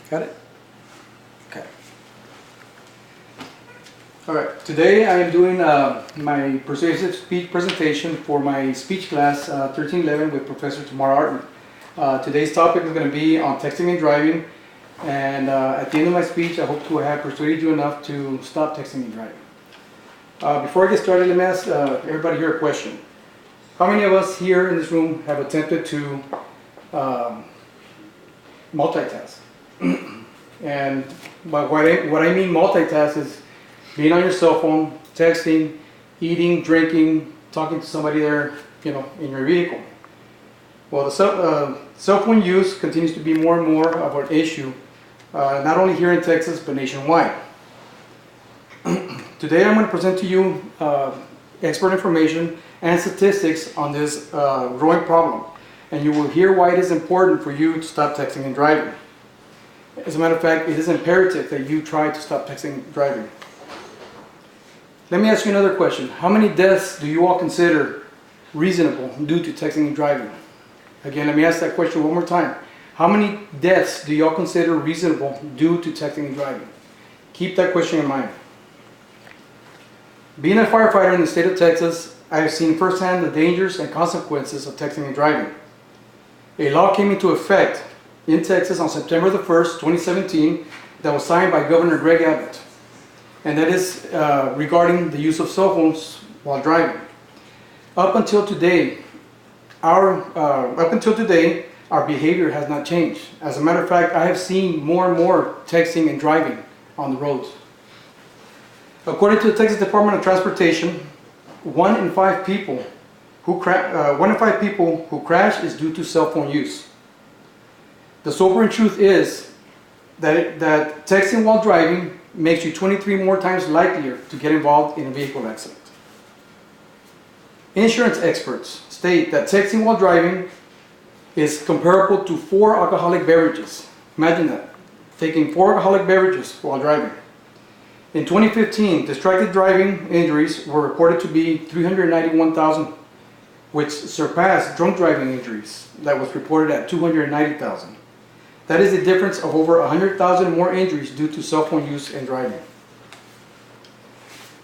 Got it? Okay. Alright, today I am doing my persuasive speech presentation for my speech class 1311 with Professor Tamar Artin. Today's topic is going to be on texting and driving, and at the end of my speech I hope to have persuaded you enough to stop texting and driving. Before I get started, let me ask everybody here a question. How many of us here in this room have attempted to multitask? And by what I mean multitask is being on your cell phone, texting, eating, drinking, talking to somebody there, in your vehicle. Well, the cell phone use continues to be more and more of an issue, not only here in Texas, but nationwide. Today I'm going to present to you expert information and statistics on this growing problem, and you will hear why it is important for you to stop texting and driving. As a matter of fact, it is imperative that you try to stop texting and driving. Let me ask you another question. How many deaths do you all consider reasonable due to texting and driving? Again, let me ask that question one more time. How many deaths do you all consider reasonable due to texting and driving? Keep that question in mind. Being a firefighter in the state of Texas, I have seen firsthand the dangers and consequences of texting and driving. A law came into effect in Texas on September the 1st, 2017, that was signed by Governor Greg Abbott. And that is regarding the use of cell phones while driving. Up until today, our behavior has not changed. As a matter of fact, I have seen more and more texting and driving on the roads. According to the Texas Department of Transportation, 1 in 5 people who crash is due to cell phone use. The sobering truth is that texting while driving makes you 23 more times likelier to get involved in a vehicle accident. Insurance experts state that texting while driving is comparable to 4 alcoholic beverages. Imagine that, taking 4 alcoholic beverages while driving. In 2015, distracted driving injuries were reported to be 391,000, which surpassed drunk driving injuries that was reported at 290,000. That is a difference of over 100,000 more injuries due to cell phone use and driving.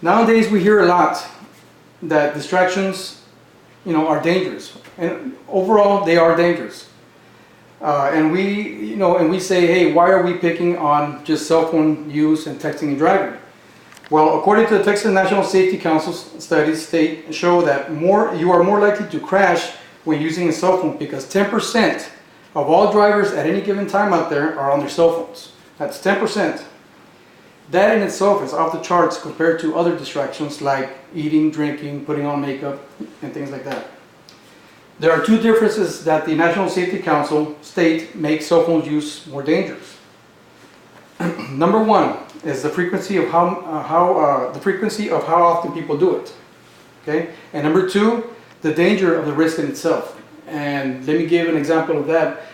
Nowadays, we hear a lot that distractions, are dangerous, and overall, they are dangerous. And we say, hey, why are we picking on just cell phone use and texting and driving? Well, according to the Texas National Safety Council studies show that you are more likely to crash when using a cell phone, because 10% of all drivers at any given time out there are on their cell phones. That's 10%. That in itself is off the charts compared to other distractions like eating, drinking, putting on makeup, and things like that. There are 2 differences that the National Safety Council state make cell phone use more dangerous. Number 1 is the frequency of how often people do it. Okay, and number 2, the danger of the risk in itself. And let me give an example of that.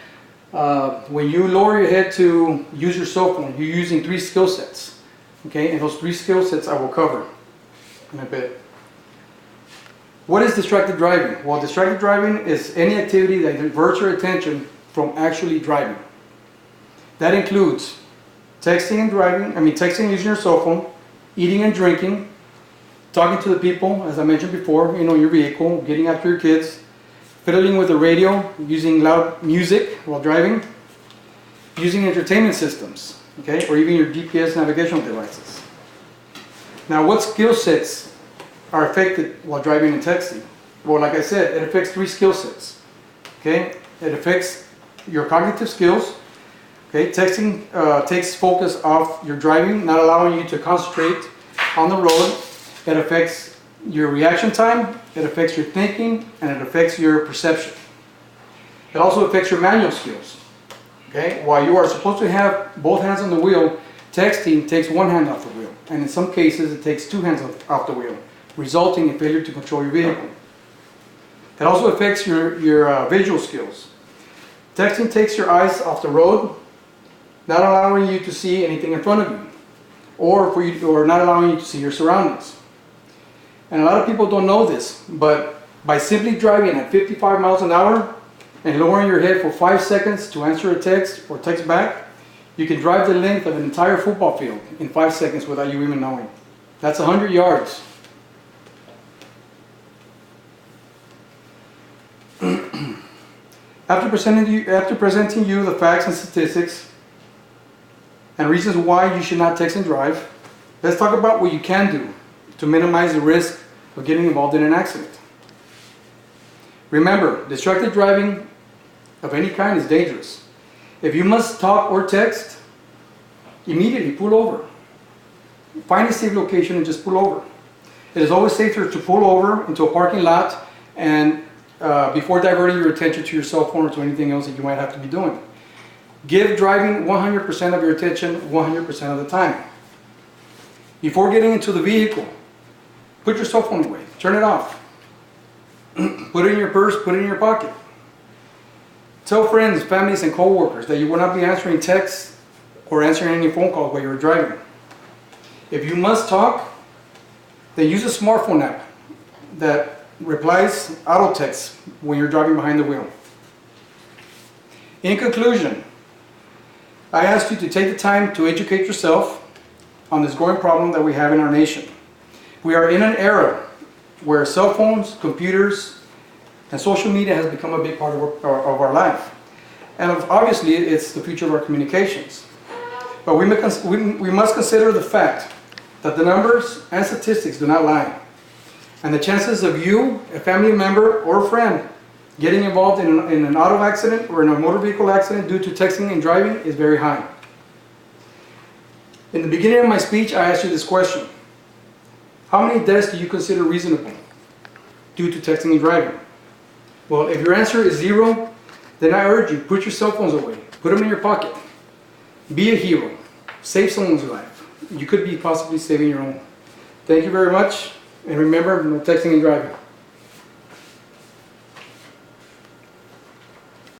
When you lower your head to use your cell phone, you're using 3 skill sets. Okay, and those 3 skill sets I will cover in a bit. What is distracted driving? Well, distracted driving is any activity that diverts your attention from actually driving. That includes texting and using your cell phone, eating and drinking, talking to the people, as I mentioned before, your vehicle, getting after your kids, fiddling with the radio, using loud music while driving, using entertainment systems, okay, or even your GPS navigational devices. Now, what skill sets are affected while driving and texting? Well, like I said, it affects 3 skill sets. Okay, it affects your cognitive skills. Okay, texting takes focus off your driving, not allowing you to concentrate on the road. It affects your reaction time, it affects your thinking, and it affects your perception. It also affects your manual skills. Okay, while you are supposed to have both hands on the wheel, texting takes 1 hand off the wheel, and in some cases it takes 2 hands off the wheel, resulting in failure to control your vehicle. It also affects your visual skills. Texting takes your eyes off the road, not allowing you to see anything in front of you, or not allowing you to see your surroundings. And a lot of people don't know this, but by simply driving at 55 miles an hour and lowering your head for 5 seconds to answer a text or text back, You can drive the length of an entire football field in 5 seconds without you even knowing. That's 100 yards. After presenting you the facts and statistics and reasons why you should not text and drive, let's talk about what you can do to minimize the risk of getting involved in an accident. Remember, distracted driving of any kind is dangerous. If you must talk or text, immediately pull over. Find a safe location and just pull over. It is always safer to pull over into a parking lot and before diverting your attention to your cell phone or to anything else that you might have to be doing. Give driving 100% of your attention 100% of the time. Before getting into the vehicle, put your cell phone away. Turn it off. Put it in your purse, put it in your pocket. Tell friends, families, and co-workers that you will not be answering texts or answering any phone calls while you're driving. If you must talk, then use a smartphone app that replies auto text when you're driving behind the wheel. In conclusion, I ask you to take the time to educate yourself on this growing problem that we have in our nation. We are in an era where cell phones, computers, and social media has become a big part of our life. And obviously, it's the future of our communications. But we must consider the fact that the numbers and statistics do not lie. And the chances of you, a family member, or a friend getting involved in an auto accident or in a motor vehicle accident due to texting and driving is very high. In the beginning of my speech, I asked you this question. How many deaths do you consider reasonable due to texting and driving? Well, if your answer is 0, then I urge you, put your cell phones away. Put them in your pocket. Be a hero. Save someone's life. You could be possibly saving your own. Thank you very much. And remember, no texting and driving.